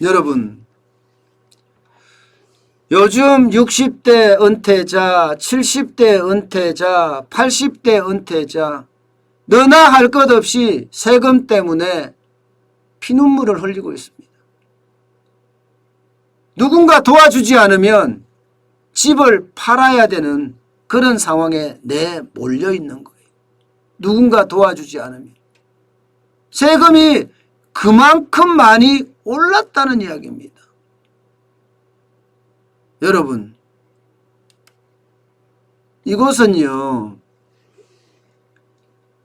여러분, 요즘 60대 은퇴자, 70대 은퇴자, 80대 은퇴자 너나 할 것 없이 세금 때문에 피눈물을 흘리고 있습니다. 누군가 도와주지 않으면 집을 팔아야 되는 그런 상황에 내몰려 있는 거예요. 누군가 도와주지 않으면. 세금이 그만큼 많이 올랐다는 이야기입니다. 여러분, 이곳은요,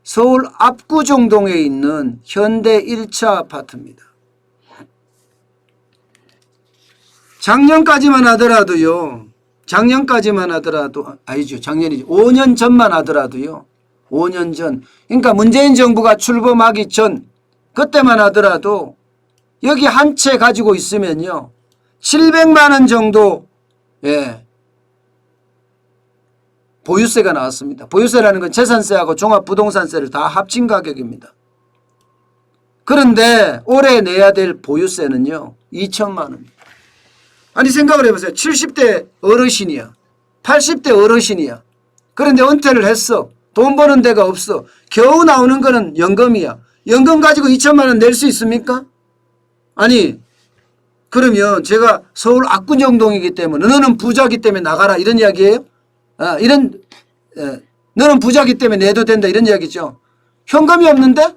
서울 압구정동에 있는 현대 1차 아파트입니다. 작년까지만 하더라도요, 아니죠, 작년이죠. 5년 전만 하더라도요, 5년 전. 그러니까 문재인 정부가 출범하기 전, 그때만 하더라도 여기 한 채 가지고 있으면요, 700만 원 정도, 보유세가 나왔습니다. 보유세라는 건 재산세하고 종합부동산세를 다 합친 가격입니다. 그런데 올해 내야 될 보유세는요, 2천만 원입니다. 아니 생각을 해보세요. 70대 어르신이야. 80대 어르신이야. 그런데 은퇴를 했어. 돈 버는 데가 없어. 겨우 나오는 거는 연금이야. 연금 가지고 2천만 원 낼 수 있습니까? 아니 그러면 제가 서울 압구정동이기 때문에 너는 부자기 때문에 나가라 이런 이야기예요? 너는 부자기 때문에 내도 된다 이런 이야기죠. 현금이 없는데?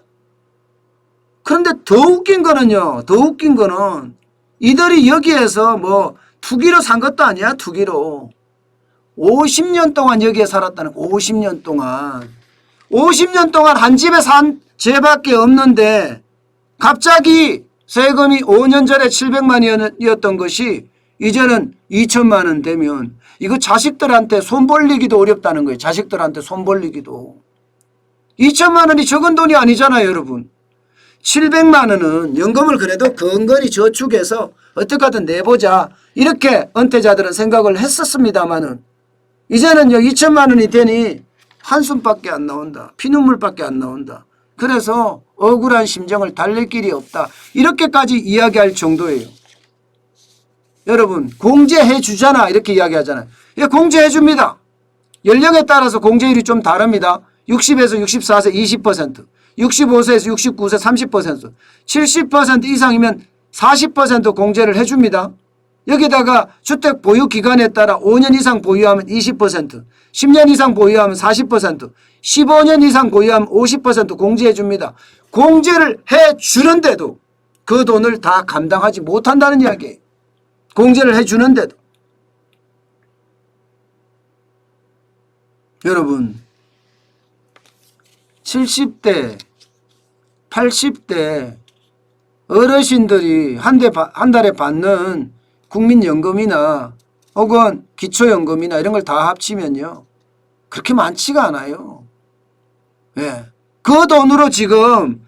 그런데 더 웃긴 거는 이들이 여기에서 뭐 투기로 산 것도 아니야. 투기로 50년 동안 여기에 살았다는 50년 동안 한 집에 산 죄밖에 없는데 갑자기 세금이 5년 전에 700만 원이었던 것이 이제는 2천만 원 되면 이거 자식들한테 손 벌리기도 어렵다는 거예요. 자식들한테 손 벌리기도. 2천만 원이 적은 돈이 아니잖아요, 여러분. 700만 원은 연금을 그래도 근거리 저축해서 어떻게든 내보자 이렇게 은퇴자들은 생각을 했었습니다마는 이제는 2천만 원이 되니 한숨밖에 안 나온다. 피눈물밖에 안 나온다. 그래서 억울한 심정을 달랠 길이 없다. 이렇게까지 이야기할 정도예요. 여러분 공제해 주잖아 이렇게 이야기하잖아요. 예, 공제해 줍니다. 연령에 따라서 공제율이 좀 다릅니다. 60에서 64세 20%, 65세에서 69세 30%, 70% 이상이면 40% 공제를 해줍니다. 여기다가 주택 보유 기간에 따라 5년 이상 보유하면 20%, 10년 이상 보유하면 40%, 15년 이상 보유하면 50% 공제해 줍니다. 공제를 해주는데도 그 돈을 다 감당하지 못한다는 이야기예요. 공제를 해주는데도. 여러분 70대 80대 어르신들이 한 달에 받는 국민연금이나 혹은 기초연금이나 이런 걸 다 합치면요 그렇게 많지가 않아요. 예. 그 돈으로 지금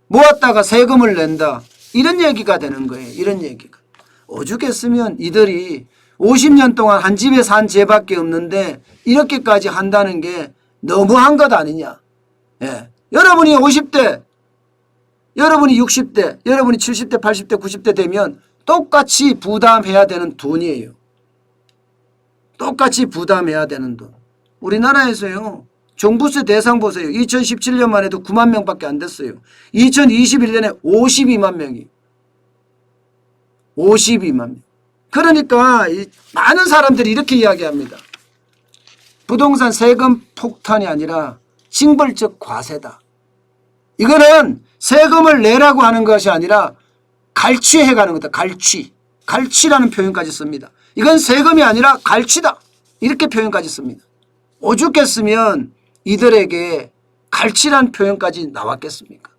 모았다가 세금을 낸다 이런 얘기가 되는 거예요. 이런 얘기가. 오죽했으면 이들이 50년 동안 한 집에 산 죄밖에 없는데 이렇게까지 한다는 게 너무한 것 아니냐. 예. 여러분이 50대, 여러분이 60대, 여러분이 70대, 80대, 90대 되면 똑같이 부담해야 되는 돈이에요. 똑같이 부담해야 되는 돈. 우리나라에서요. 종부세 대상 보세요. 2017년만 해도 9만 명밖에 안 됐어요. 2021년에 52만 명이. 52만 명. 그러니까 많은 사람들이 이렇게 이야기합니다. 부동산 세금 폭탄이 아니라 징벌적 과세다. 이거는 세금을 내라고 하는 것이 아니라 갈취해 가는 거다. 갈취. 갈취라는 표현까지 씁니다. 이건 세금이 아니라 갈취다. 이렇게 표현까지 씁니다. 오죽했으면 이들에게 갈취라는 표현까지 나왔겠습니까?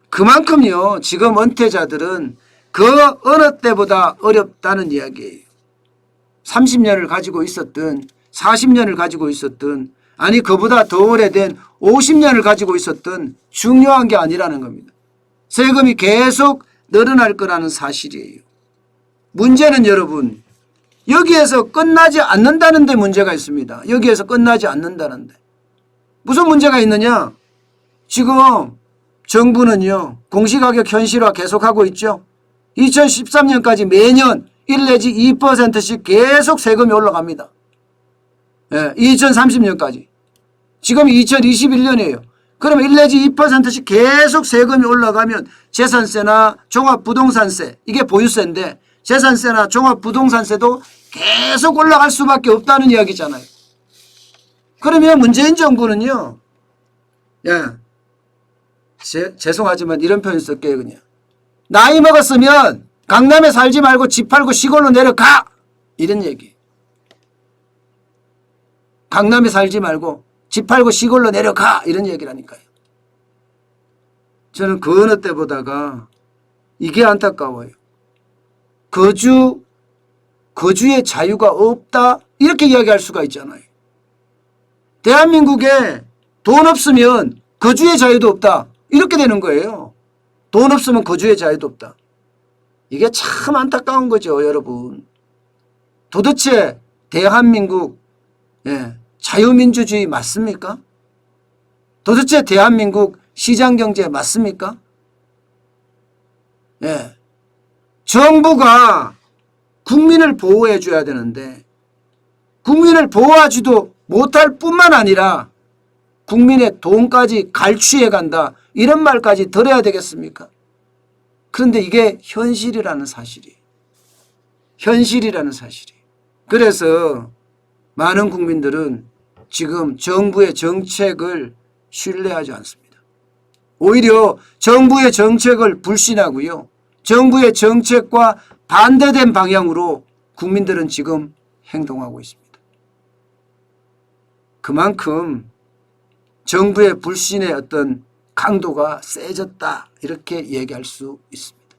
그만큼요 지금 은퇴자들은 그 어느 때보다 어렵다는 이야기예요. 30년을 가지고 있었든 40년을 가지고 있었든 아니 그보다 더 오래된 50년을 가지고 있었든 중요한 게 아니라는 겁니다. 세금이 계속 늘어날 거라는 사실이에요. 문제는 여러분 여기에서 끝나지 않는다는 데 문제가 있습니다. 여기에서 끝나지 않는다는 데. 무슨 문제가 있느냐. 지금 정부는요 공시가격 현실화 계속하고 있죠. 2013년까지 매년 1 내지 2%씩 계속 세금이 올라갑니다. 2030년까지. 지금 2021년이에요. 그러면 1 내지 2%씩 계속 세금이 올라가면 재산세나 종합부동산세, 이게 보유세인데 재산세나 종합부동산세도 계속 올라갈 수밖에 없다는 이야기잖아요. 그러면 문재인 정부는요, 죄송하지만 이런 표현 쓸게요. 그냥 나이 먹었으면 강남에 살지 말고 집 팔고 시골로 내려가, 이런 얘기. 강남에 살지 말고 집 팔고 시골로 내려가, 이런 얘기라니까요. 저는 그 어느 때보다가 이게 안타까워요. 거주의 자유가 없다, 이렇게 이야기할 수가 있잖아요. 대한민국에 돈 없으면 거주의 자유도 없다, 이렇게 되는 거예요. 돈 없으면 거주의 자유도 없다. 이게 참 안타까운 거죠, 여러분. 도대체 대한민국 자유민주주의 맞습니까? 도대체 대한민국 시장경제 맞습니까? 정부가 국민을 보호해 줘야 되는데 국민을 보호하지도 못할 뿐만 아니라 국민의 돈까지 갈취해 간다, 이런 말까지 들어야 되겠습니까? 그런데 이게 현실이라는 사실이에요. 현실이라는 사실이에요. 그래서 많은 국민들은 지금 정부의 정책을 신뢰하지 않습니다. 오히려 정부의 정책을 불신하고요, 정부의 정책과 반대된 방향으로 국민들은 지금 행동하고 있습니다. 그만큼 정부의 불신의 어떤 강도가 세졌다, 이렇게 얘기할 수 있습니다.